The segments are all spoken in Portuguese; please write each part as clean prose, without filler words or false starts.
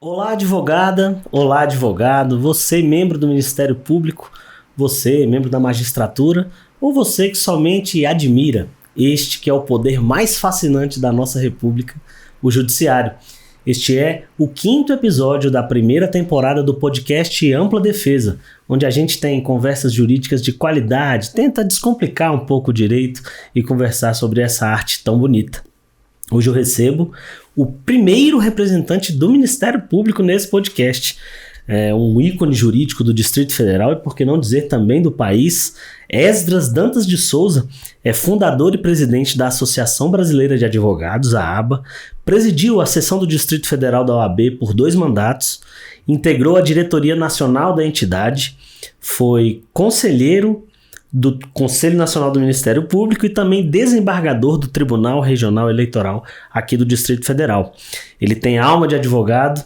Olá, advogada, olá, advogado, você, membro do Ministério Público, você, membro da magistratura, ou você que somente admira este que é o poder mais fascinante da nossa república, o judiciário. Este é o 5º episódio da primeira temporada do podcast Ampla Defesa, onde a gente tem conversas jurídicas de qualidade, tenta descomplicar um pouco o direito e conversar sobre essa arte tão bonita. Hoje eu recebo o primeiro representante do Ministério Público nesse podcast, um ícone jurídico do Distrito Federal e, por que não dizer, também do país. Esdras Dantas de Souza é fundador e presidente da Associação Brasileira de Advogados, a ABA, presidiu a seção do Distrito Federal da OAB por 2 mandatos, integrou a diretoria nacional da entidade, foi conselheiro do Conselho Nacional do Ministério Público e também desembargador do Tribunal Regional Eleitoral aqui do Distrito Federal. Ele tem alma de advogado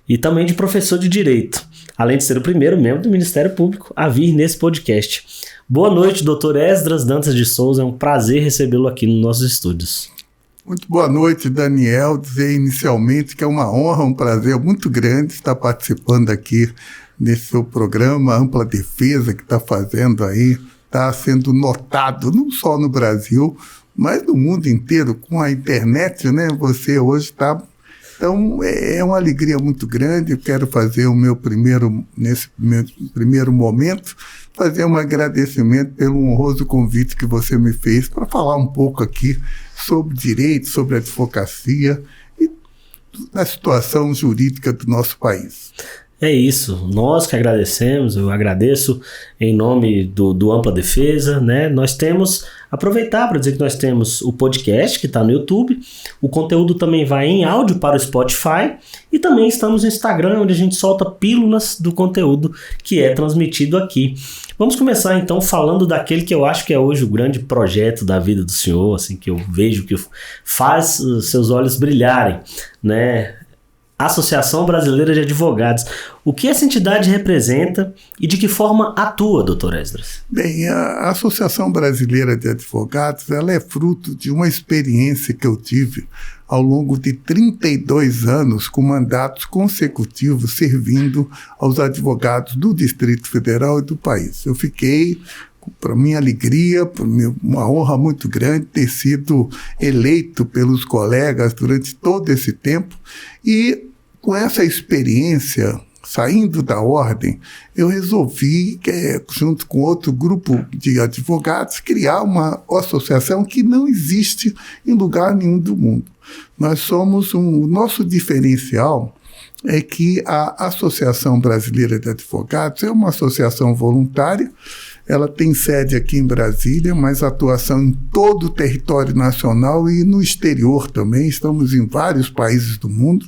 e também de professor de Direito, além de ser o primeiro membro do Ministério Público a vir nesse podcast. Boa noite, doutor Esdras Dantas de Souza, é um prazer recebê-lo aqui nos nossos estúdios. Muito boa noite, Daniel. Dizer inicialmente que é uma honra, um prazer muito grande estar participando aqui nesse seu programa Ampla Defesa que está fazendo aí. Está sendo notado não só no Brasil, mas no mundo inteiro, com a internet, né? Você hoje está... Então, é uma alegria muito grande. Eu quero fazer nesse meu primeiro momento, fazer um agradecimento pelo honroso convite que você me fez para falar um pouco aqui sobre direito, sobre advocacia e da situação jurídica do nosso país. É isso, nós que agradecemos, eu agradeço em nome do Ampla Defesa, né? Nós temos, aproveitar para dizer que nós temos o podcast que está no YouTube, o conteúdo também vai em áudio para o Spotify e também estamos no Instagram, onde a gente solta pílulas do conteúdo que é transmitido aqui. Vamos começar então falando daquele que eu acho que é hoje o grande projeto da vida do senhor, assim, que eu vejo que faz seus olhos brilharem, né? Associação Brasileira de Advogados. O que essa entidade representa e de que forma atua, doutor Esdras? Bem, a Associação Brasileira de Advogados ela é fruto de uma experiência que eu tive ao longo de 32 anos com mandatos consecutivos servindo aos advogados do Distrito Federal e do país. Eu fiquei, para minha alegria, para uma honra muito grande ter sido eleito pelos colegas durante todo esse tempo e com essa experiência, saindo da ordem, eu resolvi, junto com outro grupo de advogados, criar uma associação que não existe em lugar nenhum do mundo. O nosso diferencial é que a Associação Brasileira de Advogados é uma associação voluntária. Ela tem sede aqui em Brasília, mas atuação em todo o território nacional e no exterior também. Estamos em vários países do mundo.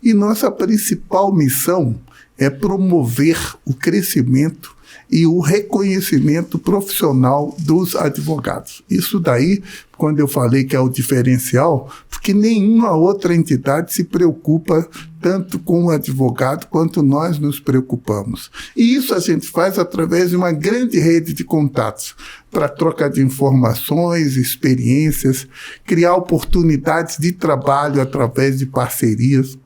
E nossa principal missão é promover o crescimento e o reconhecimento profissional dos advogados. Isso daí, quando eu falei que é o diferencial, porque nenhuma outra entidade se preocupa tanto com o advogado quanto nós nos preocupamos. E isso a gente faz através de uma grande rede de contatos para troca de informações, experiências, criar oportunidades de trabalho através de parcerias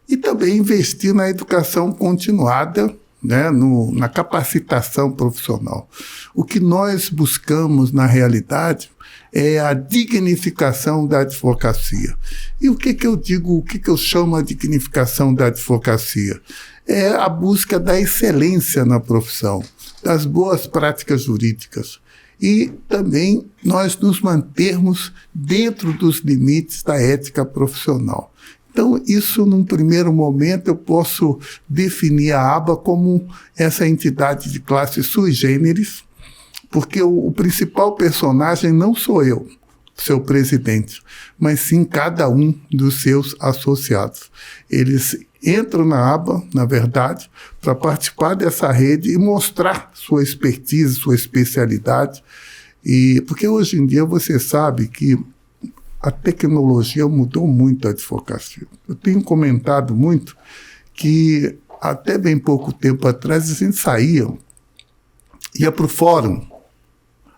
e também investir na educação continuada, né, na capacitação profissional. O que nós buscamos, na realidade, é a dignificação da advocacia. E o que eu digo, o que eu chamo a dignificação da advocacia? É a busca da excelência na profissão, das boas práticas jurídicas. E também nós nos mantermos dentro dos limites da ética profissional. Então, isso, num primeiro momento, eu posso definir a ABA como essa entidade de classe sui generis, porque o principal personagem não sou eu, seu presidente, mas sim cada um dos seus associados. Eles entram na ABA, na verdade, para participar dessa rede e mostrar sua expertise, sua especialidade. Porque hoje em dia você sabe que a tecnologia mudou muito a advocacia. Eu tenho comentado muito que até bem pouco tempo atrás a gente ia para o fórum,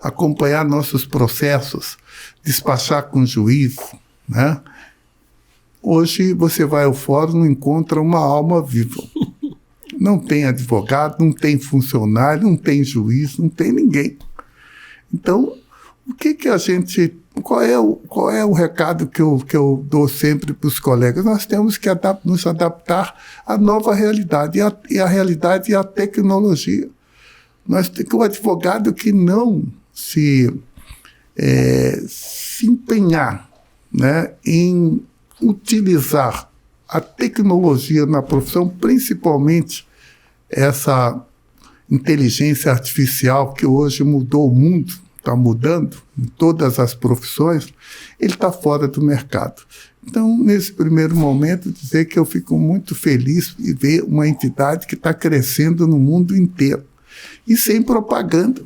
acompanhar nossos processos, despachar com o juiz, né? Hoje você vai ao fórum e não encontra uma alma viva. Não tem advogado, não tem funcionário, não tem juiz, não tem ninguém. Então, o que a gente... Qual é o recado que eu dou sempre para os colegas? Nós temos que nos adaptar à nova realidade, e a realidade é a tecnologia. Nós temos um advogado que não se empenhar, né, em utilizar a tecnologia na profissão, principalmente essa inteligência artificial que hoje mudou o mundo, está mudando em todas as profissões, ele está fora do mercado. Então, nesse primeiro momento, dizer que eu fico muito feliz de ver uma entidade que está crescendo no mundo inteiro. E sem propaganda,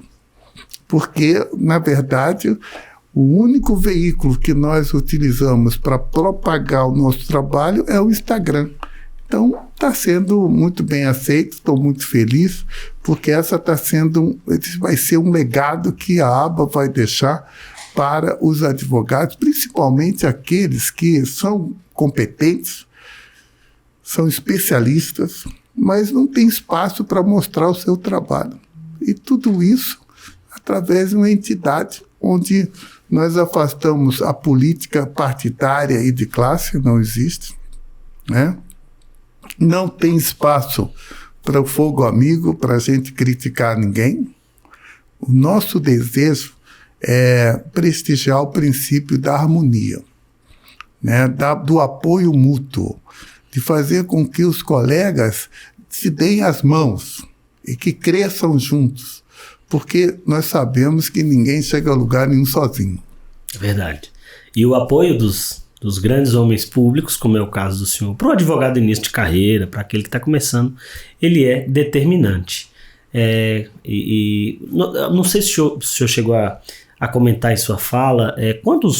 porque, na verdade, o único veículo que nós utilizamos para propagar o nosso trabalho é o Instagram. Então, está sendo muito bem aceito, estou muito feliz, porque vai ser um legado que a ABA vai deixar para os advogados, principalmente aqueles que são competentes, são especialistas, mas não tem espaço para mostrar o seu trabalho. E tudo isso através de uma entidade onde nós afastamos a política partidária e de classe, não existe, né? Não tem espaço para o fogo amigo, para a gente criticar ninguém. O nosso desejo é prestigiar o princípio da harmonia, né? Do apoio mútuo, de fazer com que os colegas se deem as mãos e que cresçam juntos, porque nós sabemos que ninguém chega a lugar nenhum sozinho. É verdade. E o apoio dos grandes homens públicos, como é o caso do senhor, para o advogado de início de carreira, para aquele que está começando, ele é determinante. Não sei se o senhor chegou a comentar em sua fala,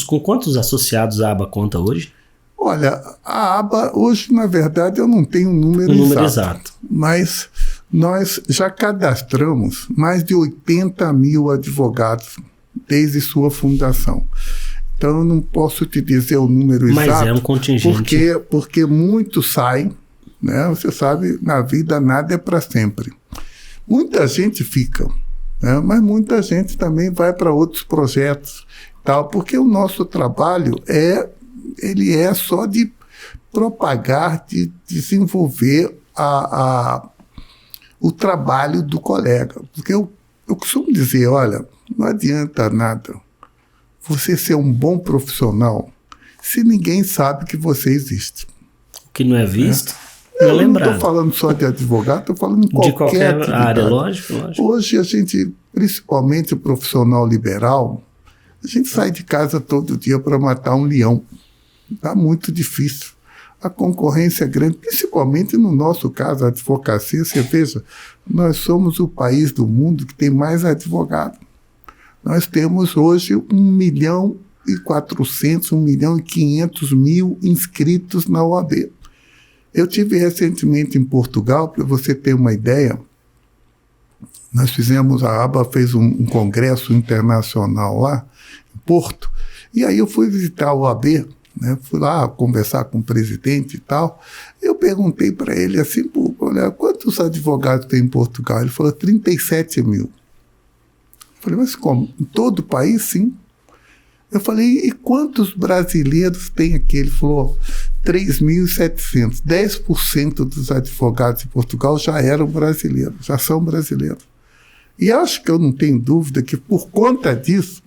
com quantos associados a ABA conta hoje? Olha, a ABA hoje, na verdade, eu não tenho um número exato, mas nós já cadastramos mais de 80 mil advogados desde sua fundação. Então, eu não posso te dizer o número exato. Mas é um contingente. Porque muitos saem, né? Você sabe, na vida nada é para sempre. Muita gente fica, né? Mas muita gente também vai para outros projetos, tal, porque o nosso trabalho ele é só de propagar, de desenvolver o trabalho do colega. Porque eu costumo dizer, olha, não adianta nada você ser um bom profissional se ninguém sabe que você existe. O que não é visto, não é lembrado. Eu não estou falando só de advogado, estou falando em qualquer área, lógico. Hoje a gente, principalmente o profissional liberal, a gente sai de casa todo dia para matar um leão. Está muito difícil. A concorrência é grande, principalmente no nosso caso, a advocacia. Você veja, nós somos o país do mundo que tem mais advogados. Nós temos hoje 1.400.000, 1.500.000 inscritos na OAB. Eu tive recentemente em Portugal, para você ter uma ideia, a ABA fez um congresso internacional lá, em Porto, e aí eu fui visitar a OAB, né? Fui lá conversar com o presidente e tal. Eu perguntei para ele assim, olha, quantos advogados tem em Portugal? Ele falou 37 mil. Eu falei, mas como? Em todo o país, sim. Eu falei, e quantos brasileiros tem aqui? Ele falou, 3.700. 10% dos advogados de Portugal já eram brasileiros, já são brasileiros. E acho que eu não tenho dúvida que, por conta disso,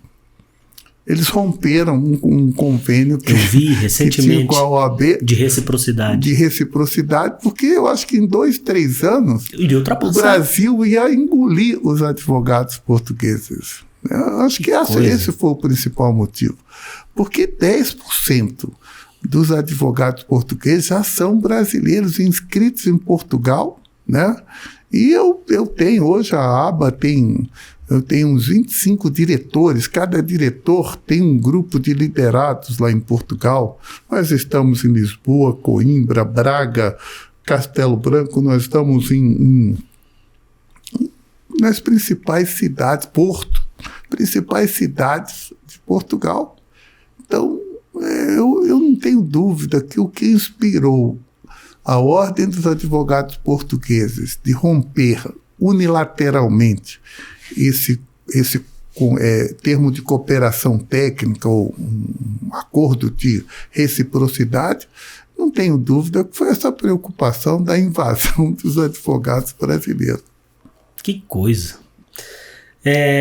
eles romperam um convênio que, eu vi recentemente, que tinha com a OAB de reciprocidade. De reciprocidade, porque eu acho que em 2, 3 anos o Brasil ia engolir os advogados portugueses. Eu acho que esse foi o principal motivo. Porque 10% dos advogados portugueses já são brasileiros inscritos em Portugal, né? E eu tenho, hoje a ABA eu tenho uns 25 diretores, cada diretor tem um grupo de liderados lá em Portugal. Nós estamos em Lisboa, Coimbra, Braga, Castelo Branco, nós estamos nas principais cidades, principais cidades de Portugal. Então, Eu não tenho dúvida que o que inspirou a Ordem dos Advogados Portugueses de romper unilateralmente esse termo de cooperação técnica ou um acordo de reciprocidade, não tenho dúvida que foi essa preocupação da invasão dos advogados brasileiros. Que coisa!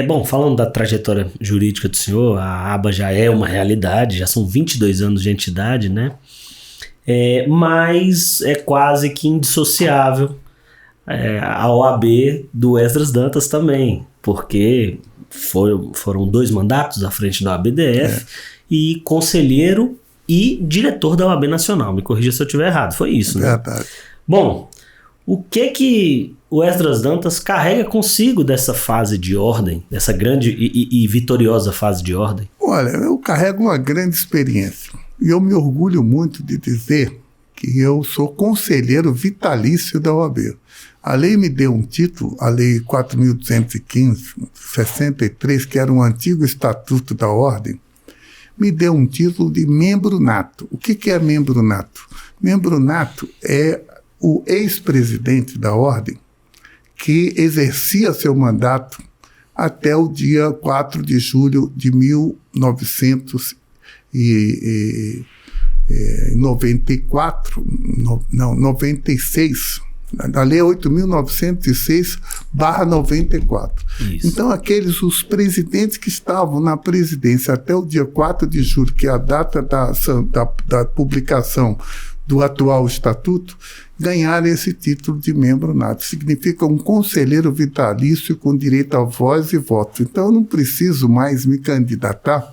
Bom, falando da trajetória jurídica do senhor, a aba já é uma realidade, já são 22 anos de entidade, né? Mas é quase que indissociável a OAB do Esdras Dantas também, porque foram 2 mandatos à frente da OABDF e conselheiro e diretor da OAB Nacional. Me corrija se eu estiver errado, foi isso, né? Verdade. Bom, o que o Esdras Dantas carrega consigo dessa fase de ordem, dessa grande e vitoriosa fase de ordem? Olha, eu carrego uma grande experiência e eu me orgulho muito de dizer que eu sou conselheiro vitalício da OAB. A lei me deu um título, a Lei 4.215, 63, que era um antigo estatuto da Ordem, me deu um título de membro nato. O que é membro nato? Membro nato é o ex-presidente da Ordem que exercia seu mandato até o dia 4 de julho de 96. A Lei 8.906/94. Então, os presidentes que estavam na presidência até o dia 4 de julho, que é a data da publicação do atual estatuto, ganharam esse título de membro nato. Significa um conselheiro vitalício com direito a voz e voto. Então, eu não preciso mais me candidatar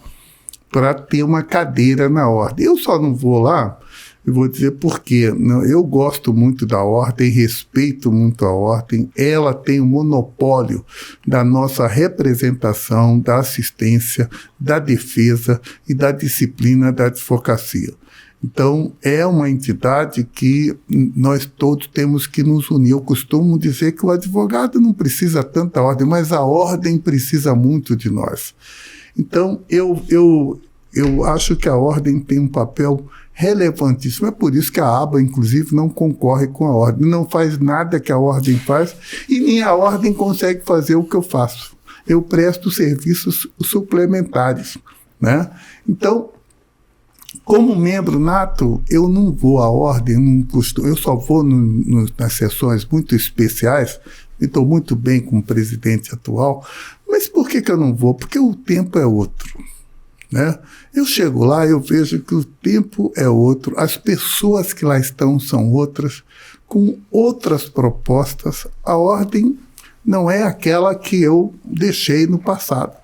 para ter uma cadeira na ordem. Eu só não vou lá. Eu vou dizer por quê. Eu gosto muito da ordem, respeito muito a ordem. Ela tem o monopólio da nossa representação, da assistência, da defesa e da disciplina da advocacia. Então, é uma entidade que nós todos temos que nos unir. Eu costumo dizer que o advogado não precisa tanta ordem, mas a ordem precisa muito de nós. Então, eu acho que a ordem tem um papel relevantíssimo. É por isso que a aba, inclusive, não concorre com a ordem. Não faz nada que a ordem faz e nem a ordem consegue fazer o que eu faço. Eu presto serviços suplementares, né? Então, como membro nato, eu não vou à ordem, eu só vou nas sessões muito especiais. Estou muito bem com o presidente atual. Mas por que eu não vou? Porque o tempo é outro. Né? Eu chego lá, eu vejo que o tempo é outro, as pessoas que lá estão são outras, com outras propostas. A ordem não é aquela que eu deixei no passado.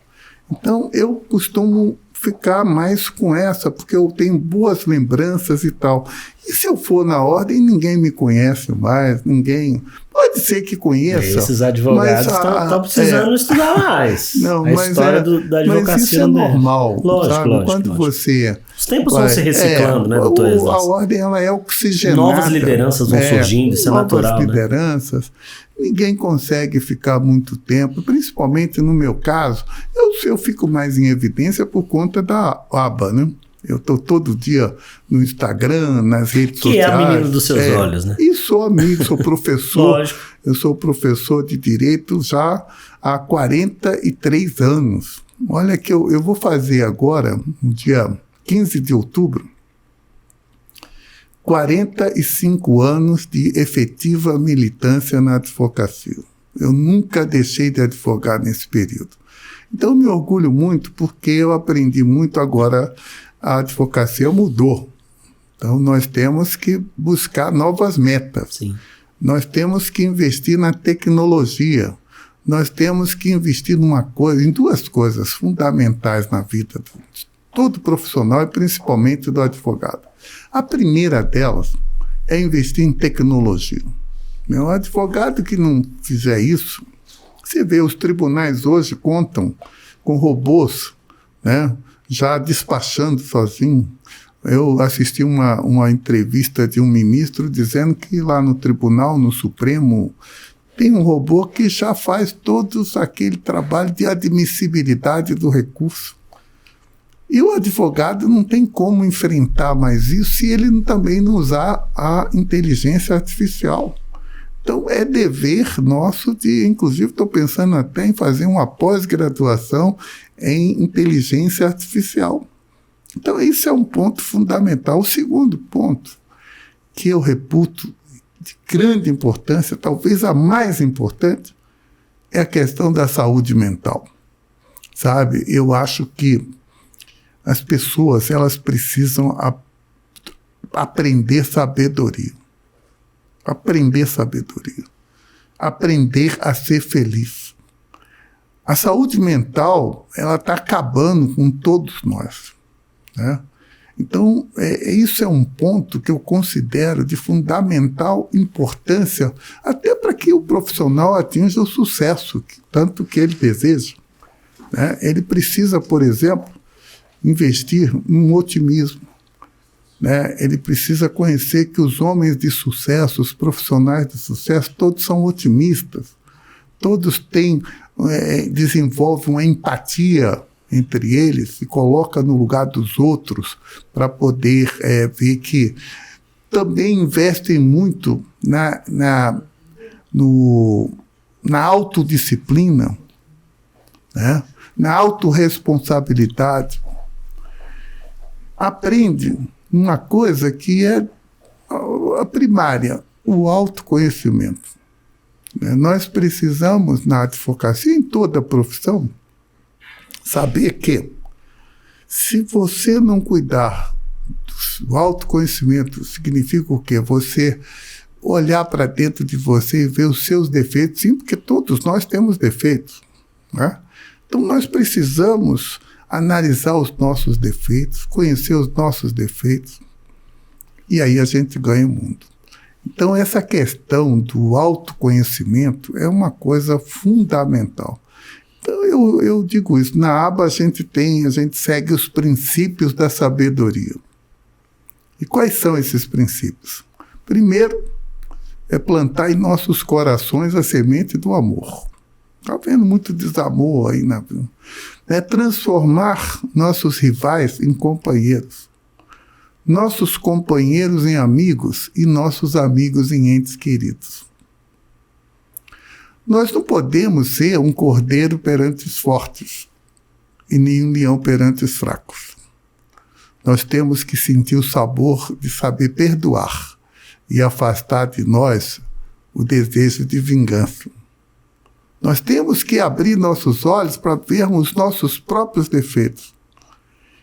Então, eu costumo ficar mais com essa, porque eu tenho boas lembranças e tal. E se eu for na ordem, ninguém me conhece mais, ninguém... Pode ser que conheça. Esses advogados estão precisando estudar mais. Não, a história da advocacia. Mas isso é normal. Lógico. Quando você... Os tempos vão se reciclando, né, doutor Esdras? A ordem ela é oxigenada. Novas lideranças vão surgindo, isso é natural. Novas lideranças. Ninguém consegue ficar muito tempo, principalmente no meu caso. Eu fico mais em evidência por conta da aba, né? Eu estou todo dia no Instagram, nas redes sociais. Que é a menina dos seus olhos, né? E sou amigo, sou professor. Lógico. Eu sou professor de Direito já há 43 anos. Olha que eu vou fazer agora, no dia 15 de outubro, 45 anos de efetiva militância na advocacia. Eu nunca deixei de advogar nesse período. Então, me orgulho muito porque eu aprendi muito agora. A advocacia mudou. Então, nós temos que buscar novas metas. Sim. Nós temos que investir na tecnologia. Nós temos que investir em duas coisas fundamentais na vida de todo profissional e principalmente do advogado. A primeira delas é investir em tecnologia. Um advogado que não fizer isso, você vê, os tribunais hoje contam com robôs, né? Já despachando sozinho. Eu assisti uma entrevista de um ministro dizendo que lá no tribunal, no Supremo, tem um robô que já faz todo aquele trabalho de admissibilidade do recurso. E o advogado não tem como enfrentar mais isso se ele também não usar a inteligência artificial. Então, é dever nosso de, inclusive, estou pensando até em fazer uma pós-graduação em inteligência artificial. Então, isso é um ponto fundamental. O segundo ponto, que eu reputo de grande importância, talvez a mais importante, é a questão da saúde mental. Sabe, eu acho que as pessoas, elas precisam aprender sabedoria. Aprender sabedoria. Aprender a ser feliz. A saúde mental, ela está acabando com todos nós, né? Então, isso é um ponto que eu considero de fundamental importância, até para que o profissional atinja o sucesso, tanto que ele deseja, né? Ele precisa, por exemplo, investir num otimismo, né? Ele precisa conhecer que os homens de sucesso, os profissionais de sucesso, todos são otimistas, todos desenvolvem uma empatia entre eles, se coloca no lugar dos outros para poder ver que também investem muito na autodisciplina, né? Na autorresponsabilidade. Aprende uma coisa que é a primária, o autoconhecimento. Nós precisamos, na advocacia, em toda a profissão, saber que, se você não cuidar do autoconhecimento, significa o quê? Você olhar para dentro de você e ver os seus defeitos, sim, porque todos nós temos defeitos, né? Então, nós precisamos analisar os nossos defeitos, conhecer os nossos defeitos, e aí a gente ganha o mundo. Então, essa questão do autoconhecimento é uma coisa fundamental. Então, eu digo isso. Na aba a gente segue os princípios da sabedoria. E quais são esses princípios? Primeiro, é plantar em nossos corações a semente do amor. Está havendo muito desamor aí na vida. É transformar nossos rivais em companheiros, nossos companheiros em amigos e nossos amigos em entes queridos. Nós não podemos ser um cordeiro perante os fortes e nem um leão perante os fracos. Nós temos que sentir o sabor de saber perdoar e afastar de nós o desejo de vingança. Nós temos que abrir nossos olhos para vermos nossos próprios defeitos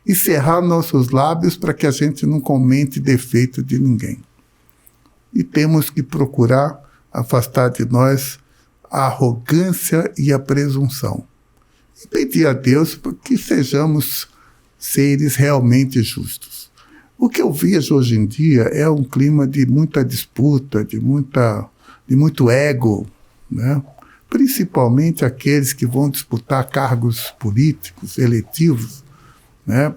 e cerrar nossos lábios para que a gente não comente defeito de ninguém. E temos que procurar afastar de nós a arrogância e a presunção. E pedir a Deus que sejamos seres realmente justos. O que eu vejo hoje em dia é um clima de muita disputa, de muito ego, né? Principalmente aqueles que vão disputar cargos políticos, eletivos, né?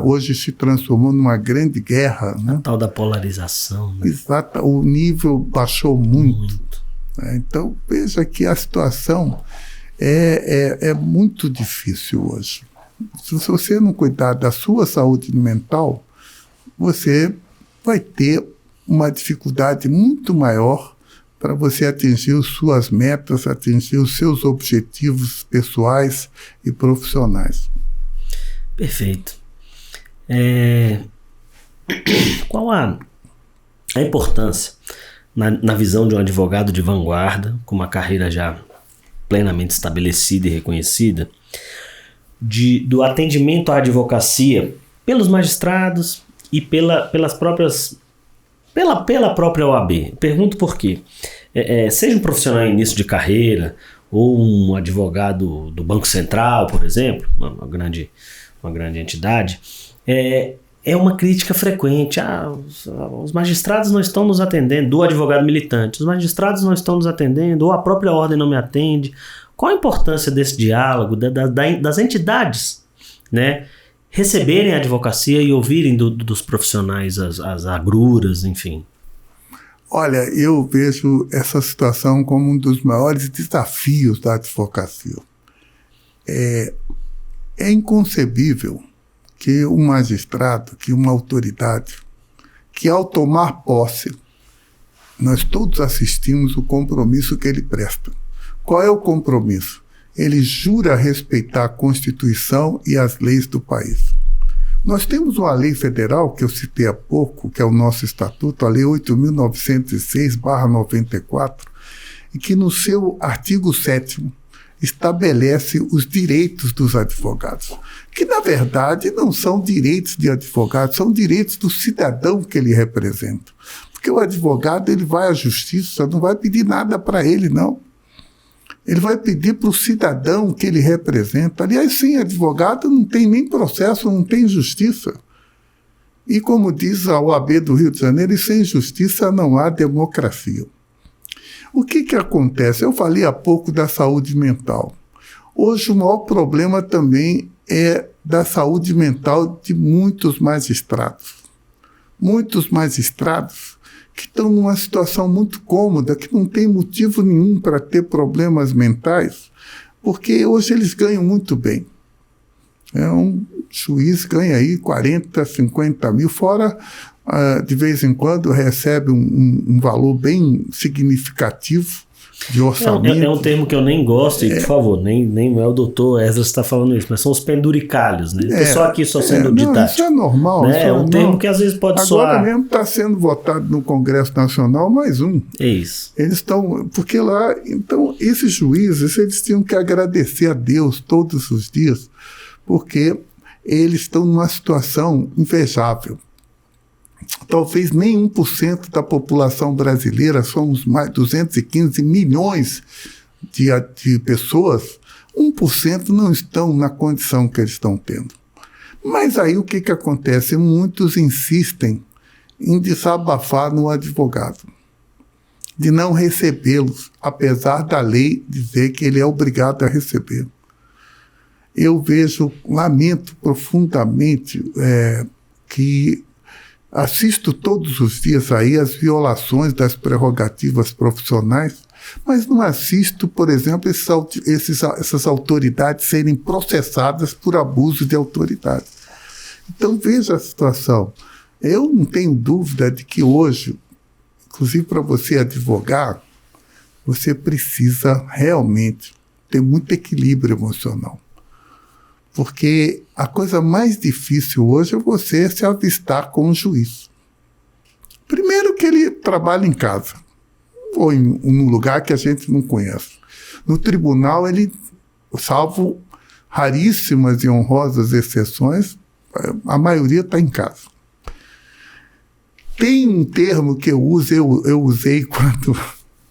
Hoje se transformou numa grande guerra, né? A tal da polarização, né? Exato, o nível baixou muito. Né? Então, veja que a situação é muito difícil hoje. Se você não cuidar da sua saúde mental, você vai ter uma dificuldade muito maior para você atingir as suas metas, atingir os seus objetivos pessoais e profissionais. Perfeito. Qual a importância, na visão de um advogado de vanguarda, com uma carreira já plenamente estabelecida e reconhecida, do atendimento à advocacia pelos magistrados e pela própria OAB? Pergunto por quê. Seja um profissional em início de carreira ou um advogado do Banco Central, por exemplo, uma grande entidade, é uma crítica frequente. Os magistrados não estão nos atendendo, do advogado militante, os magistrados não estão nos atendendo, ou a própria ordem não me atende. Qual a importância desse diálogo, das entidades, né, receberem a advocacia e ouvirem dos profissionais as agruras, enfim? Olha, eu vejo essa situação como um dos maiores desafios da advocacia. É inconcebível que um magistrado, que uma autoridade, que ao tomar posse, nós todos assistimos o compromisso que ele presta. Qual é o compromisso? Ele jura respeitar a Constituição e as leis do país. Nós temos uma lei federal, que eu citei há pouco, que é o nosso estatuto, a Lei 8.906/94, e que no seu artigo 7º estabelece os direitos dos advogados, que na verdade não são direitos de advogado, são direitos do cidadão que ele representa. Porque o advogado, ele vai à justiça, não vai pedir nada para ele, não. Ele vai pedir para o cidadão que ele representa. Aliás, sem advogado não tem nem processo, não tem justiça. E como diz a OAB do Rio de Janeiro, sem justiça não há democracia. O que acontece? Eu falei há pouco da saúde mental. Hoje o maior problema também é da saúde mental de muitos magistrados. Muitos magistrados que estão numa situação muito cômoda, que não tem motivo nenhum para ter problemas mentais, porque hoje eles ganham muito bem. Um juiz ganha aí 40, 50 mil, fora de vez em quando recebe um valor bem significativo de orçamento. É um termo que eu nem gosto, e por favor, nem é o doutor Esdras está falando isso, mas são os penduricalhos, né? Estou só aqui sendo didático. Isso é normal. Né? É um termo que às vezes pode soar... Agora mesmo está sendo votado no Congresso Nacional mais um. É isso. Eles estão... Porque lá... Então, esses juízes, eles tinham que agradecer a Deus todos os dias, porque eles estão numa situação invejável. Talvez nem 1% da população brasileira, somos mais de 215 milhões de pessoas, 1% não estão na condição que eles estão tendo. Mas aí o que acontece? Muitos insistem em desabafar no advogado, de não recebê-los, apesar da lei dizer que ele é obrigado a receber. Eu lamento profundamente que assisto todos os dias aí as violações das prerrogativas profissionais, mas não assisto, por exemplo, essas autoridades serem processadas por abuso de autoridade. Então veja a situação. Eu não tenho dúvida de que hoje, inclusive para você advogar, você precisa realmente ter muito equilíbrio emocional. Porque a coisa mais difícil hoje é você se avistar com um juiz. Primeiro que ele trabalha em casa, ou em um lugar que a gente não conhece. No tribunal, ele, salvo raríssimas e honrosas exceções, a maioria está em casa. Tem um termo que eu usei quando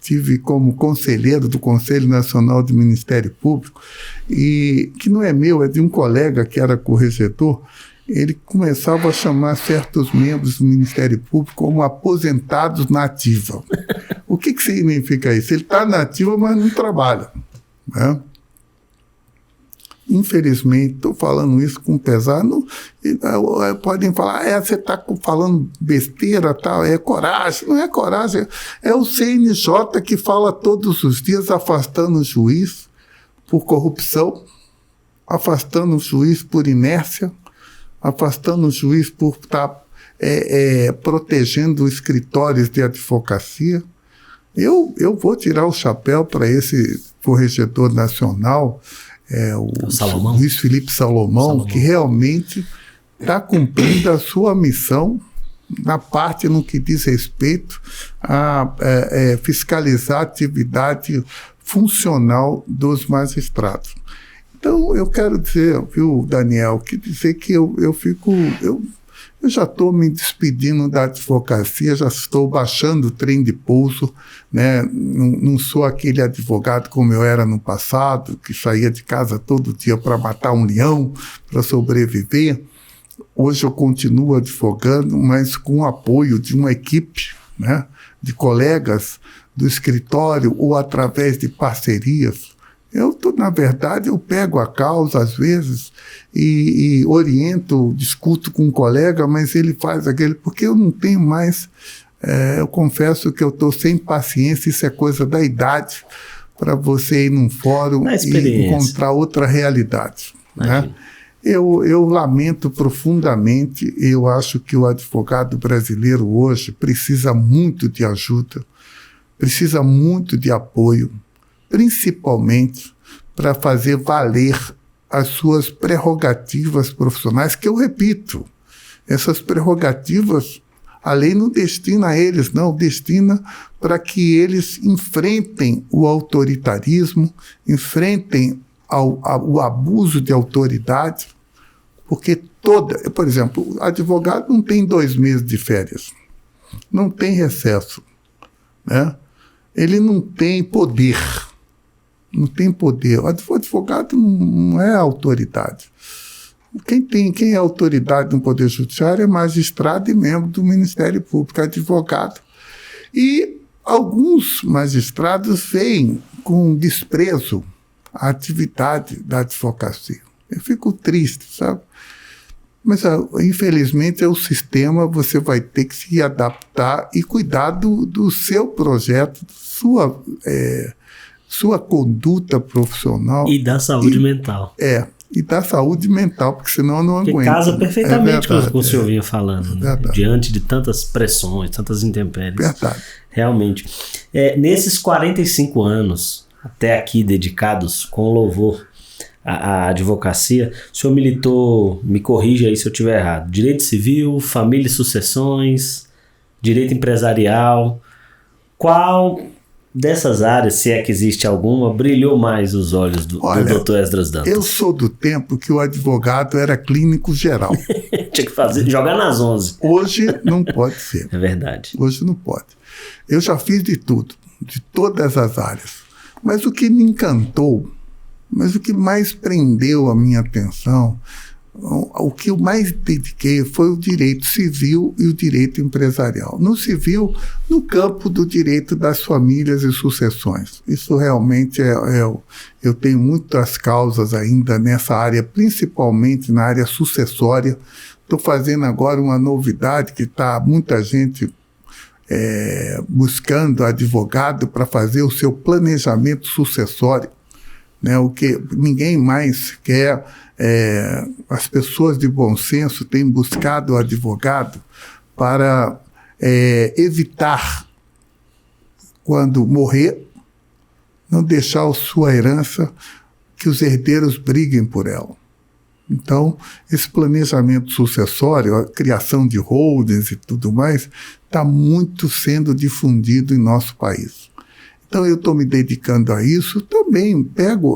tive como conselheiro do Conselho Nacional de Ministério Público, e que não é meu, é de um colega que era corregedor. Ele começava a chamar certos membros do Ministério Público como aposentados na ativa. O que significa isso? Ele está na ativa, mas não trabalha, né? Infelizmente, estou falando isso com pesar. Podem falar, você está falando besteira, tal, é coragem. Não é coragem, é o CNJ que fala todos os dias afastando o juiz por corrupção, afastando o juiz por inércia, afastando o juiz por estar protegendo os escritórios de advocacia. Eu vou tirar o chapéu para esse corregedor nacional, o Luiz Felipe Salomão, que realmente está cumprindo a sua missão na parte no que diz respeito a fiscalizar a atividade funcional dos magistrados. Então, eu quero dizer, viu, Daniel, que eu já estou me despedindo da advocacia, já estou baixando o trem de pouso, né? Não sou aquele advogado como eu era no passado, que saía de casa todo dia para matar um leão, para sobreviver. Hoje eu continuo advogando, mas com o apoio de uma equipe, né? De colegas do escritório ou através de parcerias. Na verdade, eu pego a causa, às vezes, e oriento, discuto com um colega, mas ele faz aquele... Porque eu não tenho mais... eu confesso que eu estou sem paciência, isso é coisa da idade, para você ir num fórum e encontrar outra realidade, né? Eu lamento profundamente, eu acho que o advogado brasileiro hoje precisa muito de ajuda, precisa muito de apoio, principalmente para fazer valer as suas prerrogativas profissionais, que eu repito, essas prerrogativas, a lei não destina a eles, não, destina para que eles enfrentem o autoritarismo, enfrentem o abuso de autoridade, porque por exemplo, o advogado não tem 2 meses de férias, não tem recesso, né? Ele não tem poder, o advogado não é autoridade. Quem é autoridade no Poder Judiciário é magistrado e membro do Ministério Público, advogado. E alguns magistrados veem com desprezo a atividade da advocacia. Eu fico triste, sabe? Mas, infelizmente, é o sistema, você vai ter que se adaptar e cuidar do seu projeto, sua conduta profissional. E da saúde mental. E da saúde mental, porque senão eu não aguento. Que casa perfeitamente com o que o senhor vinha falando, né? Diante de tantas pressões, tantas intempéries. Verdade. Realmente. Nesses 45 anos, até aqui dedicados com louvor à advocacia, o senhor militou, me corrija aí se eu estiver errado, direito civil, família e sucessões, direito empresarial. Qual dessas áreas, se é que existe alguma, brilhou mais os olhos do Dr. Esdras Dantas? Eu sou do tempo que o advogado era clínico geral. Tinha que jogar nas 11. Hoje não pode ser. É verdade. Hoje não pode. Eu já fiz de tudo, de todas as áreas. Mas o que me encantou, mas o que mais prendeu a minha atenção, o que eu mais dediquei foi o direito civil e o direito empresarial. No civil, no campo do direito das famílias e sucessões. Isso realmente eu tenho muitas causas ainda nessa área, principalmente na área sucessória. Estou fazendo agora uma novidade que está muita gente buscando advogado para fazer o seu planejamento sucessório. Né, o que ninguém mais quer, as pessoas de bom senso têm buscado o advogado para evitar, quando morrer, não deixar a sua herança que os herdeiros briguem por ela. Então, esse planejamento sucessório, a criação de holdings e tudo mais, está muito sendo difundido em nosso país. Então, eu estou me dedicando a isso. Também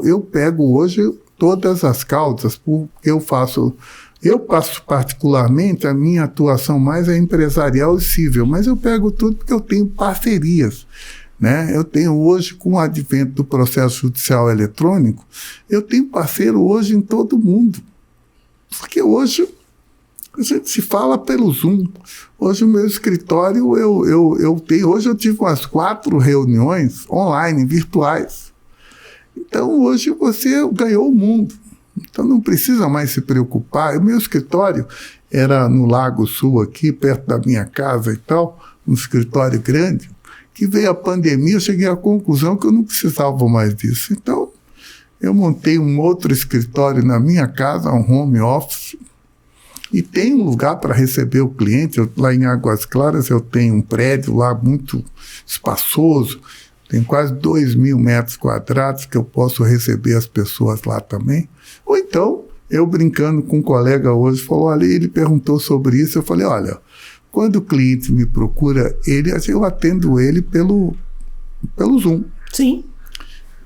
eu pego hoje todas as causas, porque eu passo particularmente, a minha atuação mais é empresarial e civil, mas eu pego tudo porque eu tenho parcerias. Né? Eu tenho hoje, com o advento do processo judicial eletrônico, eu tenho parceiro hoje em todo mundo. Porque hoje a gente se fala pelo Zoom. Hoje o meu escritório, hoje eu tive umas 4 reuniões online, virtuais. Então hoje você ganhou o mundo. Então não precisa mais se preocupar. O meu escritório era no Lago Sul aqui, perto da minha casa e tal, um escritório grande, que veio a pandemia, eu cheguei à conclusão que eu não precisava mais disso. Então eu montei um outro escritório na minha casa, um home office, e tem um lugar para receber o cliente. Lá em Águas Claras eu tenho um prédio lá muito espaçoso, tem quase 2.000 metros quadrados que eu posso receber as pessoas lá também. Ou então, eu brincando com um colega hoje, falou, olha, ele perguntou sobre isso, eu falei, olha, quando o cliente me procura, eu atendo ele pelo Zoom. Sim.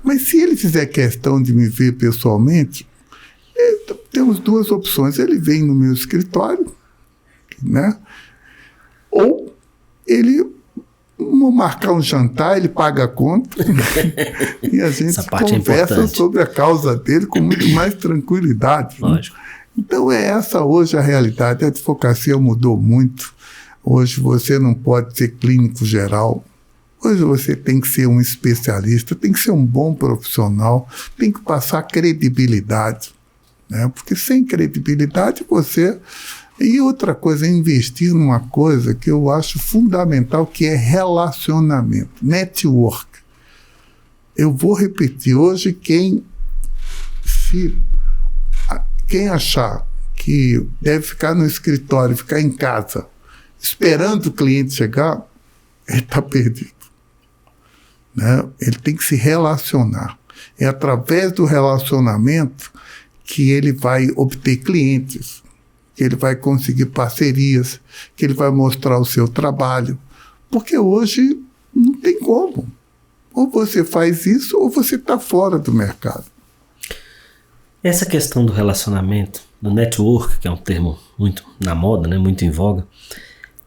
Mas se ele fizer questão de me ver pessoalmente, temos 2 opções. Ele vem no meu escritório, né? Ou ele, vamos marcar um jantar, ele paga a conta e a gente conversa sobre a causa dele com muito mais tranquilidade. Lógico. Né? Então é essa hoje a realidade. A advocacia mudou muito. Hoje você não pode ser clínico geral. Hoje você tem que ser um especialista, tem que ser um bom profissional, tem que passar credibilidade. Né? Porque sem credibilidade você... E outra coisa, investir numa coisa que eu acho fundamental, que é relacionamento, network. Eu vou repetir, hoje quem quem achar que deve ficar no escritório, ficar em casa, esperando o cliente chegar, ele está perdido. Né? Ele tem que se relacionar. É através do relacionamento que ele vai obter clientes, que ele vai conseguir parcerias, que ele vai mostrar o seu trabalho. Porque hoje não tem como. Ou você faz isso ou você está fora do mercado. Essa questão do relacionamento, do network, que é um termo muito na moda, né, muito em voga.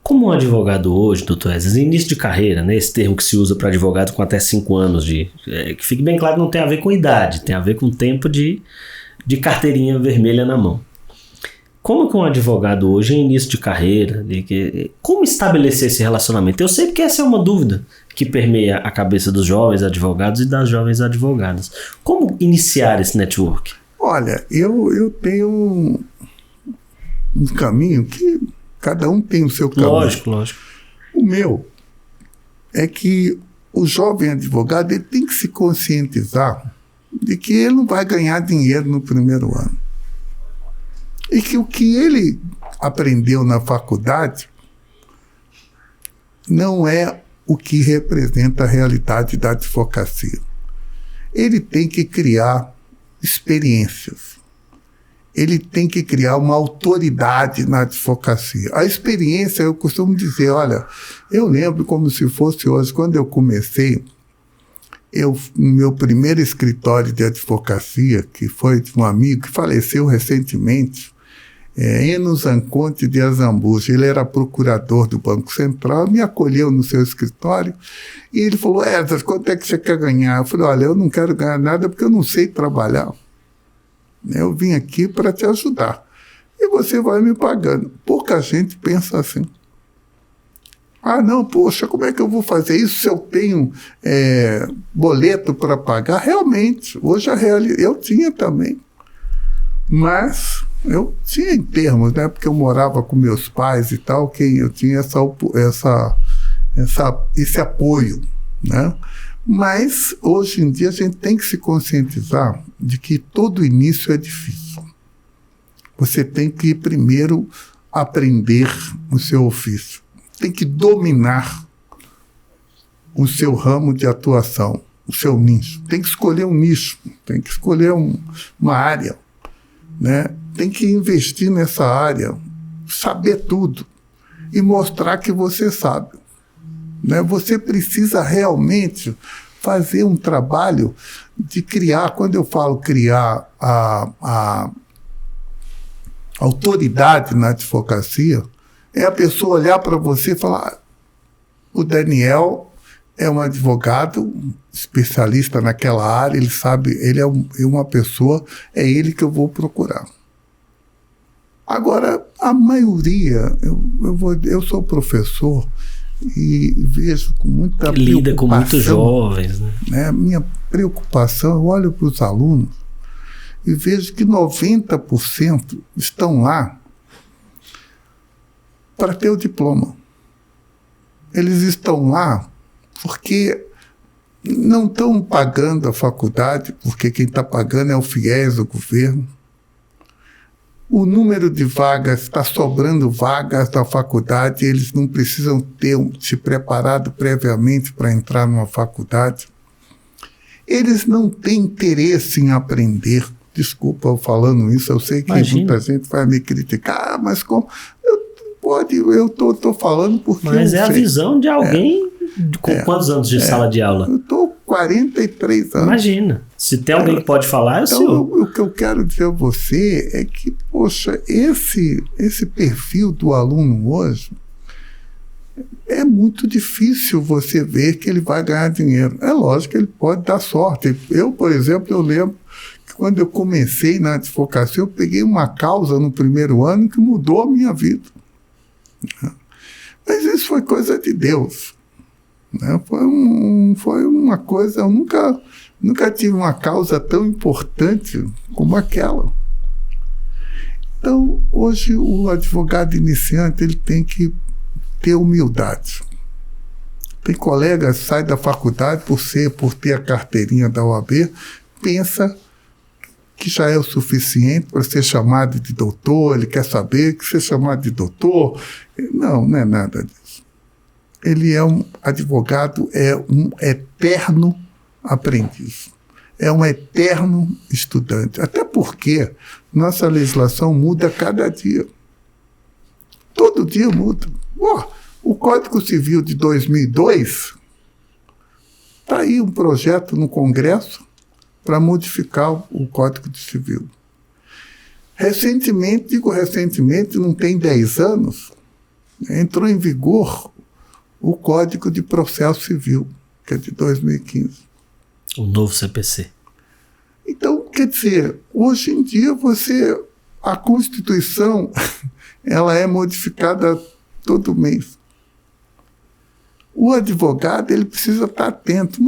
Como um advogado hoje, doutor Esdras, início de carreira, né, esse termo que se usa para advogado com até 5 anos, que fique bem claro, não tem a ver com idade, tem a ver com tempo de carteirinha vermelha na mão. Como que um advogado hoje, em início de carreira, como estabelecer esse relacionamento? Eu sei que essa é uma dúvida que permeia a cabeça dos jovens advogados e das jovens advogadas. Como iniciar esse network? Olha, eu tenho um caminho que cada um tem o seu caminho. Lógico. O meu é que o jovem advogado ele tem que se conscientizar de que ele não vai ganhar dinheiro no primeiro ano. E que o que ele aprendeu na faculdade não é o que representa a realidade da advocacia. Ele tem que criar experiências. Ele tem que criar uma autoridade na advocacia. A experiência, eu costumo dizer, olha, eu lembro como se fosse hoje, quando eu comecei, meu primeiro escritório de advocacia, que foi de um amigo que faleceu recentemente, Enos Anconte de Azambuja, ele era procurador do Banco Central, me acolheu no seu escritório e ele falou, Esdras, quanto é que você quer ganhar? Eu falei, olha, eu não quero ganhar nada porque eu não sei trabalhar. Eu vim aqui para te ajudar e você vai me pagando. Pouca gente pensa assim. Ah, não, poxa, como é que eu vou fazer isso se eu tenho boleto para pagar? Realmente, hoje eu tinha também, mas eu tinha em termos, né? Porque eu morava com meus pais e tal, eu tinha esse apoio, né? Mas hoje em dia a gente tem que se conscientizar de que todo início é difícil. Você tem que primeiro aprender o seu ofício, tem que dominar o seu ramo de atuação, o seu nicho. Tem que escolher um nicho, tem que escolher uma área, né? Tem que investir nessa área, saber tudo e mostrar que você sabe. Né? Você precisa realmente fazer um trabalho de criar, quando eu falo criar a autoridade na advocacia, é a pessoa olhar para você e falar, o Daniel é um advogado especialista naquela área, ele sabe, ele é uma pessoa, é ele que eu vou procurar. Agora, a maioria, eu sou professor e vejo com muita preocupação. Lida com muitos jovens, né? Minha preocupação, eu olho para os alunos e vejo que 90% estão lá para ter o diploma. Eles estão lá porque não estão pagando a faculdade, porque quem está pagando é o FIES, o governo. O número de vagas, está sobrando vagas da faculdade, eles não precisam ter se preparado previamente para entrar numa faculdade. Eles não têm interesse em aprender. Desculpa eu falando isso, eu sei que muita gente vai me criticar, mas como... Eu estou falando porque... Mas a visão de alguém com quantos anos de sala de aula? Eu estou 43 anos. Imagina. Se tem alguém que pode falar, é o senhor. O que eu quero dizer a você é que, poxa, esse perfil do aluno hoje é muito difícil você ver que ele vai ganhar dinheiro. É lógico que ele pode dar sorte. Eu, por exemplo, eu lembro que quando eu comecei na advocacia, eu peguei uma causa no primeiro ano que mudou a minha vida. Mas isso foi coisa de Deus. Né? Foi uma coisa... Eu nunca tive uma causa tão importante como aquela. Então, hoje, o advogado iniciante ele tem que ter humildade. Tem colegas que saem da faculdade por ter a carteirinha da OAB, pensa que já é o suficiente para ser chamado de doutor, ele quer saber que ser chamado de doutor. Não, não é nada disso. Ele é um advogado, é um eterno aprendiz, é um eterno estudante, até porque nossa legislação muda a cada dia. Todo dia muda. O Código Civil de 2002, está aí um projeto no Congresso para modificar o Código Civil. Recentemente, digo recentemente, não tem 10 anos, entrou em vigor o Código de Processo Civil, que é de 2015. O novo CPC. Então, quer dizer, hoje em dia a Constituição ela é modificada todo mês. O advogado ele precisa estar atento.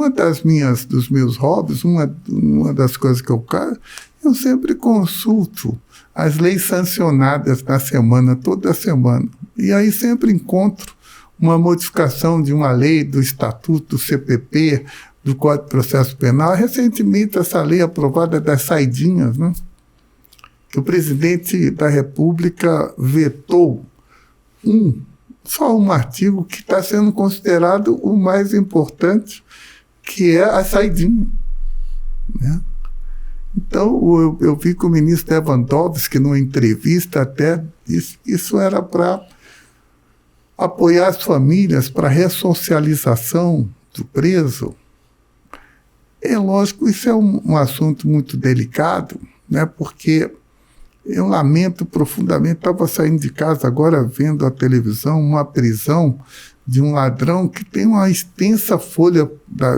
Dos meus hobbies, uma das coisas que eu sempre consulto as leis sancionadas na semana, toda semana. E aí sempre encontro uma modificação de uma lei do Estatuto, do CPP, do Código de Processo Penal. Recentemente, essa lei aprovada das saidinhas, né? Que o presidente da República vetou só um artigo que está sendo considerado o mais importante, que é a saidinha, né? Então, eu vi que o ministro Lewandowski, numa entrevista, até disse que isso era para apoiar as famílias para a ressocialização do preso. É lógico, isso é um assunto muito delicado, né? Porque eu lamento profundamente, estava saindo de casa agora vendo a televisão, uma prisão de um ladrão que tem uma extensa folha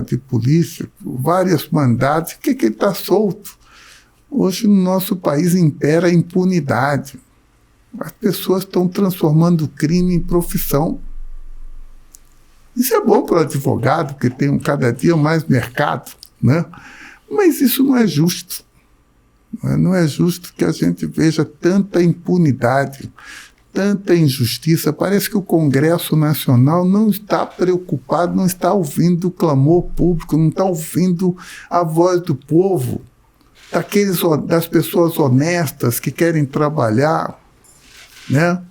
de polícia, vários mandados, que ele está solto. Hoje no nosso país impera a impunidade. As pessoas estão transformando o crime em profissão. Isso é bom para o advogado, porque tem cada dia mais mercado, né? Mas isso não é justo. Não é justo que a gente veja tanta impunidade, tanta injustiça. Parece que o Congresso Nacional não está preocupado, não está ouvindo o clamor público, não está ouvindo a voz do povo, das pessoas honestas que querem trabalhar, né?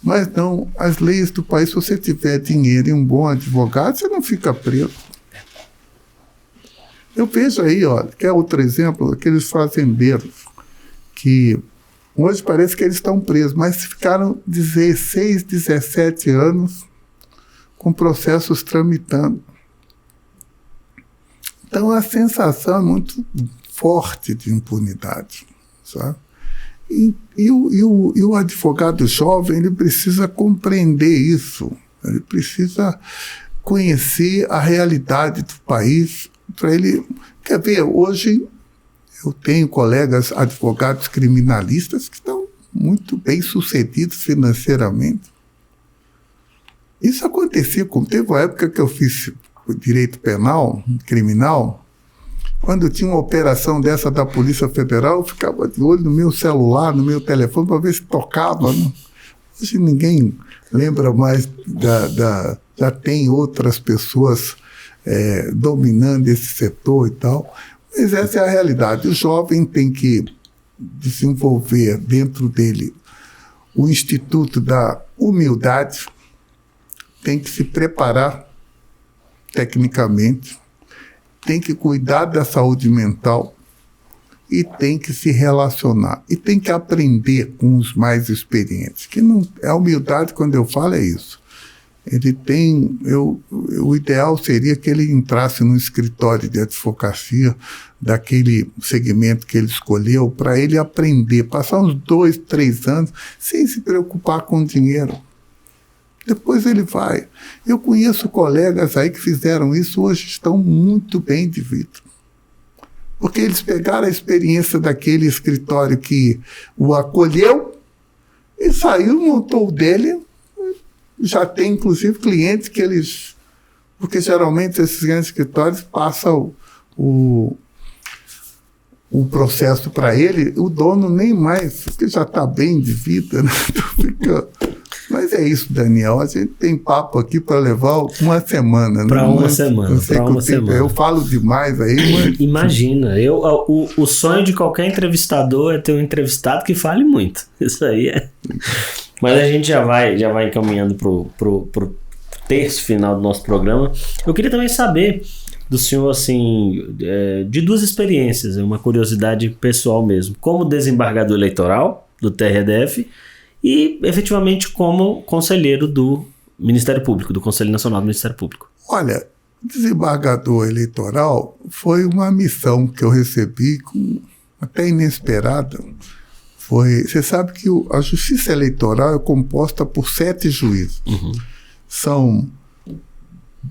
Mas não, as leis do país, se você tiver dinheiro e um bom advogado, você não fica preso. Eu vejo aí, olha, que é outro exemplo, aqueles fazendeiros que hoje parece que eles estão presos, mas ficaram 16, 17 anos com processos tramitando. Então a sensação é muito forte de impunidade, sabe? E o advogado jovem, ele precisa compreender isso, ele precisa conhecer a realidade do país, para ele... Quer ver, hoje eu tenho colegas advogados criminalistas que estão muito bem sucedidos financeiramente. Isso acontecia, teve uma época que eu fiz direito penal, criminal, quando tinha uma operação dessa da Polícia Federal, eu ficava de olho no meu celular, no meu telefone, para ver se tocava, né? Hoje ninguém lembra mais já tem outras pessoas dominando esse setor e tal, mas essa é a realidade. O jovem tem que desenvolver dentro dele o Instituto da Humildade, tem que se preparar tecnicamente, tem que cuidar da saúde mental e tem que se relacionar e tem que aprender com os mais experientes. Que não, a humildade, quando eu falo, é isso. Ele tem, o ideal seria que ele entrasse no escritório de advocacia daquele segmento que ele escolheu para ele aprender, passar uns 2, 3 anos sem se preocupar com dinheiro. Depois ele vai. Eu conheço colegas aí que fizeram isso, hoje estão muito bem de vida. Porque eles pegaram a experiência daquele escritório que o acolheu e saiu, montou o dele. Já tem, inclusive, clientes que eles... Porque, geralmente, esses grandes escritórios passam o processo para ele, o dono nem mais, porque já está bem de vida, né? Então fica Mas é isso, Daniel. A gente tem papo aqui para levar uma semana. Para uma semana. Para uma semana. Eu falo demais aí, mas... Imagina. O sonho de qualquer entrevistador é ter um entrevistado que fale muito. Isso aí é... Mas a gente já vai encaminhando pro terço final do nosso programa. Eu queria também saber do senhor, assim, de duas experiências, uma curiosidade pessoal mesmo. Como desembargador eleitoral do TRDF e, efetivamente, como conselheiro do Ministério Público, do Conselho Nacional do Ministério Público. Olha, desembargador eleitoral foi uma missão que eu recebi até inesperada. Você sabe que a Justiça Eleitoral é composta por 7 juízes. Uhum. São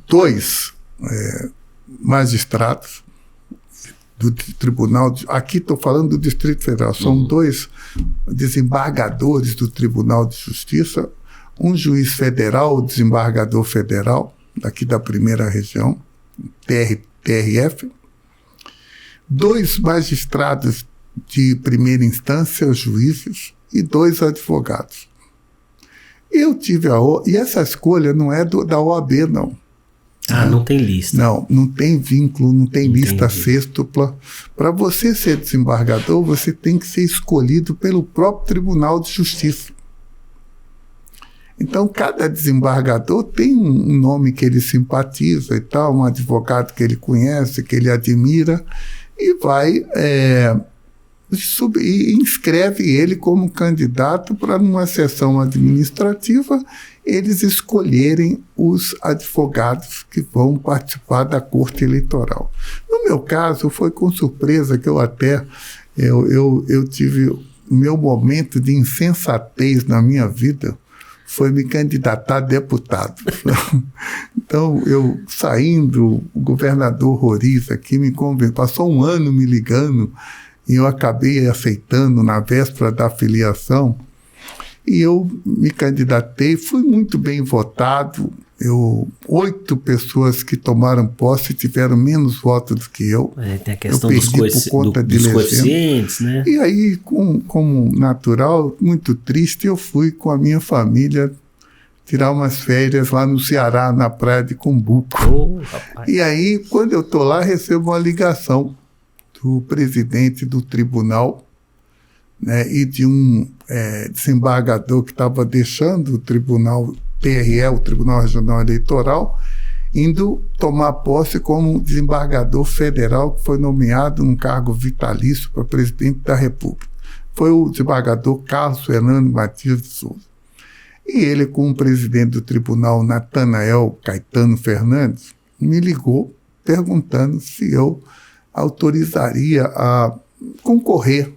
2 magistrados do Tribunal, aqui estou falando do Distrito Federal, são 2 desembargadores do Tribunal de Justiça, um juiz federal, o desembargador federal, daqui da primeira região, TRF, 2 magistrados de primeira instância, juízes, e 2 advogados. Eu tive e essa escolha não é da OAB, não. Não tem lista. Não tem vínculo, não tem lista sextupla. Para você ser desembargador, você tem que ser escolhido pelo próprio Tribunal de Justiça. Então, cada desembargador tem um nome que ele simpatiza e tal, um advogado que ele conhece, que ele admira, e vai e inscreve ele como candidato para, numa sessão administrativa, eles escolherem os advogados que vão participar da Corte Eleitoral. No meu caso, foi com surpresa que eu tive o meu momento de insensatez na minha vida, foi me candidatar a deputado. Então, eu saindo, o governador Roriz aqui me convenceu, passou um ano me ligando, e eu acabei aceitando na véspera da filiação, e eu me candidatei, fui muito bem votado. 8 pessoas que tomaram posse tiveram menos votos do que eu. Tem a questão dos coeficientes, né? E aí, como natural, muito triste, eu fui com a minha família tirar umas férias lá no Ceará, na praia de Cumbuco. E aí, quando eu estou lá, recebo uma ligação do presidente do tribunal, né, e de um desembargador que estava deixando o tribunal TRE, o Tribunal Regional Eleitoral, indo tomar posse como desembargador federal, que foi nomeado num cargo vitalício para presidente da República. Foi o desembargador Carlos Fernando Matias de Souza. E ele, com o presidente do tribunal, Natanael Caetano Fernandes, me ligou perguntando se eu autorizaria a concorrer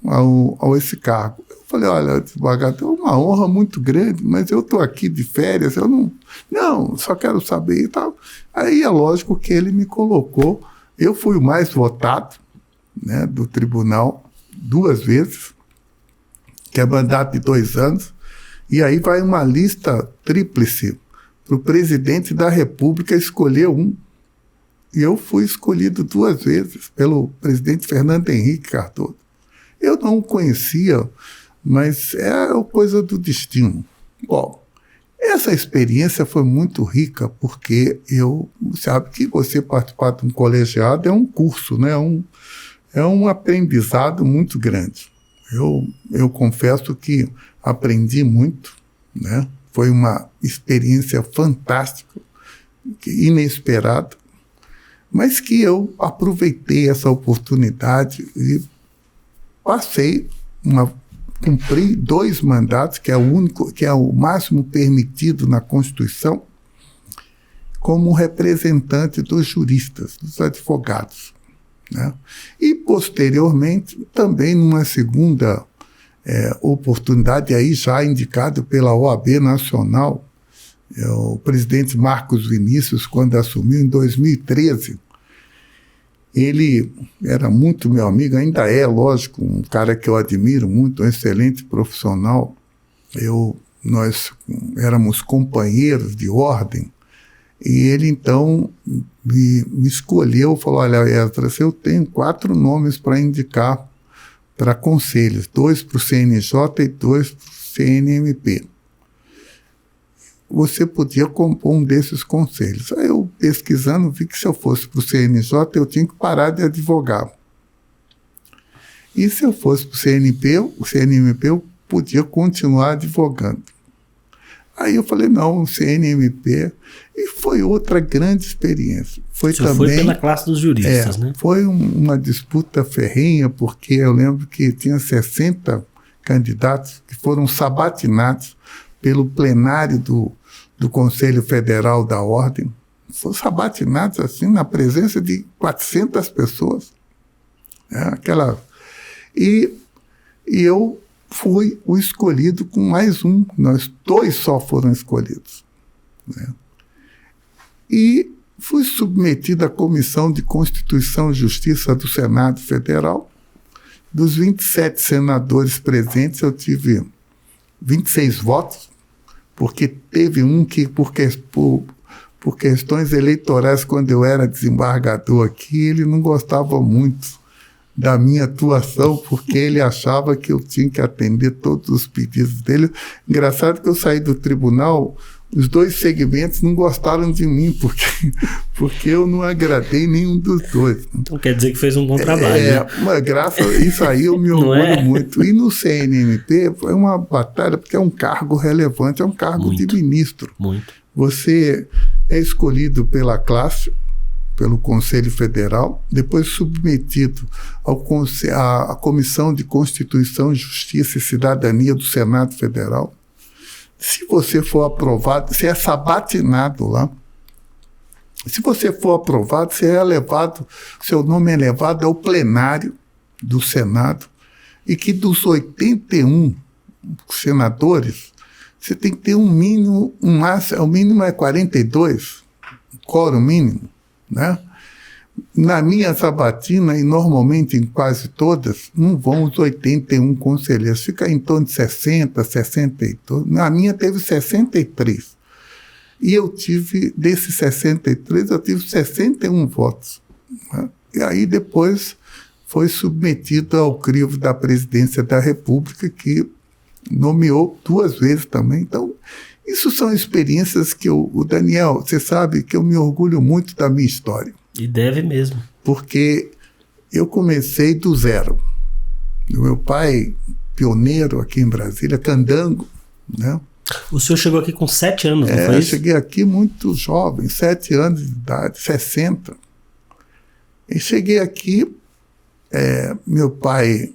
a esse cargo. Eu falei, olha, desembargador, é uma honra muito grande, mas eu estou aqui de férias, eu não, só quero saber e tal. Aí é lógico que ele me colocou, eu fui o mais votado, né, do tribunal 2 vezes, que é mandato de 2 anos, e aí vai uma lista tríplice para o presidente da República escolher um. E eu fui escolhido 2 vezes pelo presidente Fernando Henrique Cardoso. Eu não o conhecia, mas é coisa do destino. Bom, essa experiência foi muito rica, porque sabe que você participar de um colegiado é um curso, né? É um aprendizado muito grande. Eu confesso que aprendi muito, né? Foi uma experiência fantástica, inesperada, mas que eu aproveitei essa oportunidade e cumpri 2 mandatos, que é o máximo permitido na Constituição, como representante dos juristas, dos advogados, né? E, posteriormente, também numa segunda oportunidade, aí já indicado pela OAB Nacional, o presidente Marcos Vinícius, quando assumiu em 2013, ele era muito meu amigo, ainda é, lógico, um cara que eu admiro muito, um excelente profissional. Nós éramos companheiros de ordem, e ele então me escolheu, falou, olha, Esdras, eu tenho 4 nomes para indicar para conselhos, 2 para o CNJ e 2 para o CNMP. você podia compor um desses conselhos. Aí eu, pesquisando, vi que se eu fosse para o CNJ, eu tinha que parar de advogar. E se eu fosse para o CNMP, eu podia continuar advogando. Aí eu falei, não, o CNMP, e foi outra grande experiência. Foi pela classe dos juristas, né? Foi uma disputa ferrenha, porque eu lembro que tinha 60 candidatos que foram sabatinados pelo plenário do Conselho Federal da Ordem. Foram sabatinados assim, na presença de 400 pessoas. E eu fui o escolhido com mais um. Nós dois só foram escolhidos. Né? E fui submetido à Comissão de Constituição e Justiça do Senado Federal. Dos 27 senadores presentes, eu tive 26 votos, porque teve um que, por questões eleitorais, quando eu era desembargador aqui, ele não gostava muito da minha atuação, porque ele achava que eu tinha que atender todos os pedidos dele. Engraçado que eu saí do tribunal, os dois segmentos não gostaram de mim, porque eu não agradei nenhum dos dois. Então quer dizer que fez um bom trabalho. Né? Mas graças a isso aí eu me orgulho muito. E no CNMP foi uma batalha, porque é um cargo relevante, é um cargo muito, de ministro. Muito. Você é escolhido pela classe, pelo Conselho Federal, depois submetido à Comissão de Constituição, Justiça e Cidadania do Senado Federal. Se você for aprovado, você é sabatinado lá. Se você for aprovado, você é levado, seu nome é levado ao plenário do Senado, e que dos 81 senadores, você tem que ter um mínimo, o mínimo é 42, quórum mínimo. Né? Na minha sabatina, e normalmente em quase todas, não vão os 81 conselheiros, fica em torno de 60, 62. Na minha teve 63. E eu tive, desses 63, eu tive 61 votos. Né? E aí depois foi submetido ao crivo da Presidência da República, que nomeou 2 vezes também. Então, isso são experiências que o Daniel, você sabe que eu me orgulho muito da minha história. E deve mesmo. Porque eu comecei do zero. Meu pai, pioneiro aqui em Brasília, candango, né? O senhor chegou aqui com 7 anos, não foi isso? Eu cheguei aqui muito jovem, 7 anos de idade, 60. E cheguei aqui, meu pai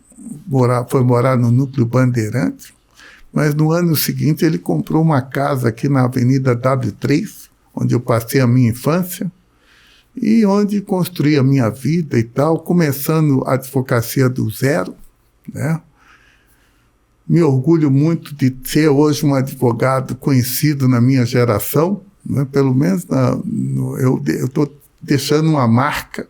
foi morar no Núcleo Bandeirante, mas no ano seguinte ele comprou uma casa aqui na Avenida W3, onde eu passei a minha infância, e onde construí a minha vida e tal, começando a advocacia do zero, né? Me orgulho muito de ser hoje um advogado conhecido na minha geração, né? Pelo menos eu estou deixando uma marca.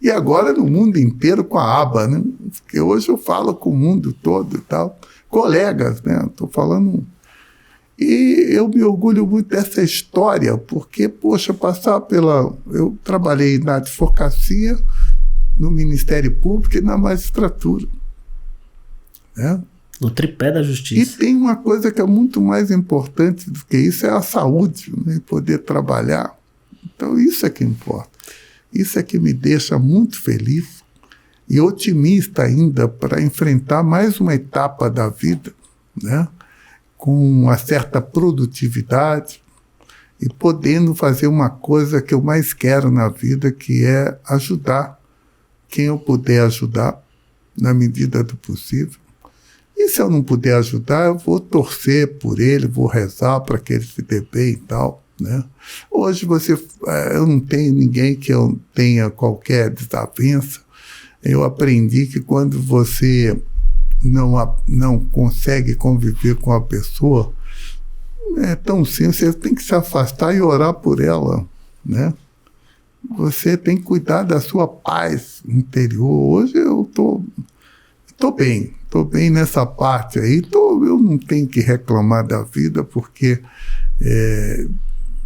E agora no mundo inteiro com a aba, né? Porque hoje eu falo com o mundo todo e tal. Colegas, né? Estou falando. E eu me orgulho muito dessa história, porque, poxa, eu trabalhei na advocacia, no Ministério Público e na magistratura. Né? No tripé da justiça. E tem uma coisa que é muito mais importante do que isso, é a saúde, né? Poder trabalhar. Então, isso é que importa. Isso é que me deixa muito feliz e otimista ainda para enfrentar mais uma etapa da vida, né? Com uma certa produtividade e podendo fazer uma coisa que eu mais quero na vida, que é ajudar quem eu puder ajudar, na medida do possível. E se eu não puder ajudar, eu vou torcer por ele, vou rezar para que ele se dê bem e tal. Né? Hoje eu não tenho ninguém que eu tenha qualquer desavença. Eu aprendi que quando você não consegue conviver com a pessoa, é tão simples, você tem que se afastar e orar por ela, né? Você tem que cuidar da sua paz interior. Hoje eu tô bem nessa parte aí, eu não tenho que reclamar da vida, porque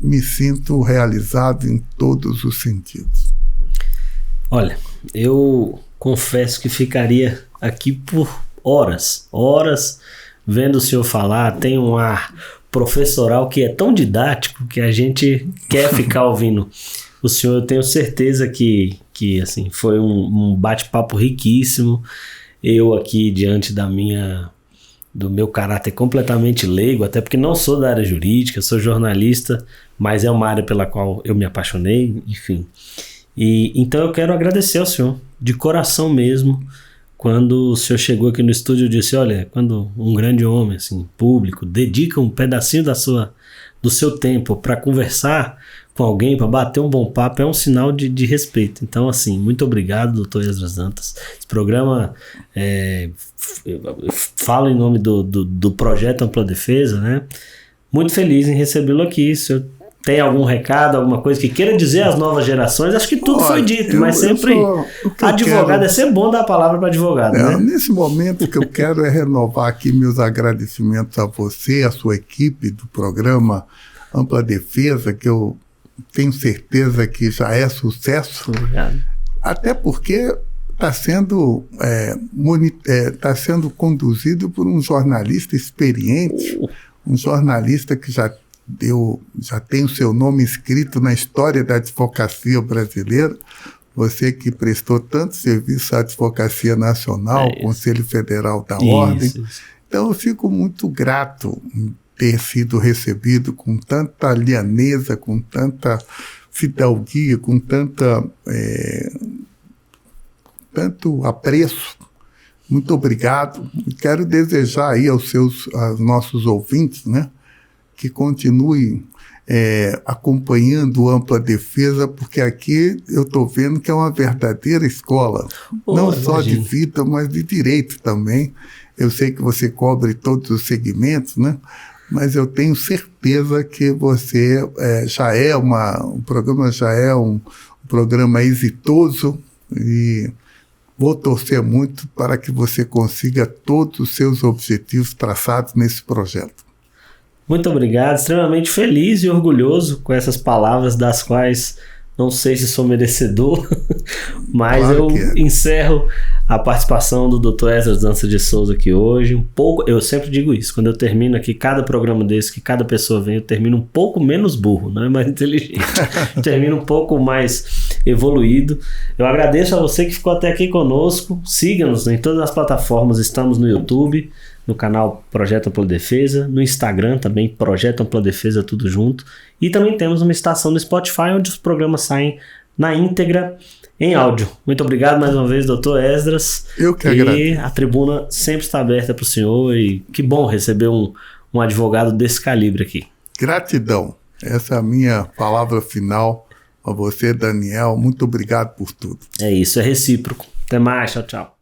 me sinto realizado em todos os sentidos. Olha, eu confesso que ficaria aqui por horas vendo o senhor falar. Tem um ar professoral que é tão didático que a gente quer ficar ouvindo o senhor. Eu tenho certeza que assim, foi um bate-papo riquíssimo. Eu aqui, diante do meu caráter completamente leigo, até porque não sou da área jurídica, sou jornalista, mas é uma área pela qual eu me apaixonei, enfim. Então eu quero agradecer ao senhor, de coração mesmo, quando o senhor chegou aqui no estúdio e disse, olha, quando um grande homem, assim, público, dedica um pedacinho do seu tempo para conversar com alguém, para bater um bom papo, é um sinal de respeito. Então, assim, muito obrigado, doutor Esdras Dantas. Esse programa fala em nome do Projeto Ampla Defesa, né? Muito feliz em recebê-lo aqui. Se eu tem algum recado, alguma coisa que queira dizer às novas gerações, acho que tudo foi dito, mas sempre advogado, é sempre bom dar a palavra para advogado, né? Nesse momento, o que eu quero é renovar aqui meus agradecimentos a você, a sua equipe do programa Ampla Defesa, que eu tenho certeza que já é sucesso. Obrigado. Até porque está sendo conduzido por um jornalista experiente, um jornalista que já tem o seu nome escrito na história da advocacia brasileira. Você que prestou tanto serviço à Advocacia Nacional, Conselho Federal da Ordem. Isso. Então, eu fico muito grato em ter sido recebido com tanta lianeza, com tanta fidalguia, com tanto apreço. Muito obrigado. Quero desejar aí aos nossos ouvintes, né, que continuem acompanhando o Ampla Defesa, porque aqui eu estou vendo que é uma verdadeira escola, não só de vida, mas de direito também. Eu sei que você cobre todos os segmentos, né? Mas eu tenho certeza que você o programa já é um programa exitoso e vou torcer muito para que você consiga todos os seus objetivos traçados nesse projeto. Muito obrigado, extremamente feliz e orgulhoso com essas palavras, das quais não sei se sou merecedor, mas claro encerro a participação do Dr. Esdras Dantas de Souza aqui hoje. Eu sempre digo isso, quando eu termino aqui cada programa desse, que cada pessoa vem, eu termino um pouco menos burro, não é mais inteligente, termino um pouco mais evoluído. Eu agradeço a você que ficou até aqui conosco, siga-nos em todas as plataformas, estamos no YouTube, no canal Projeto Ampla Defesa, no Instagram também, Projeto Ampla Defesa, tudo junto. E também temos uma estação no Spotify, onde os programas saem na íntegra em áudio. Muito obrigado mais uma vez, doutor Esdras. Eu que agradeço. E a tribuna sempre está aberta para o senhor e que bom receber um advogado desse calibre aqui. Gratidão. Essa é a minha palavra final a você, Daniel. Muito obrigado por tudo. É isso, é recíproco. Até mais, tchau, tchau.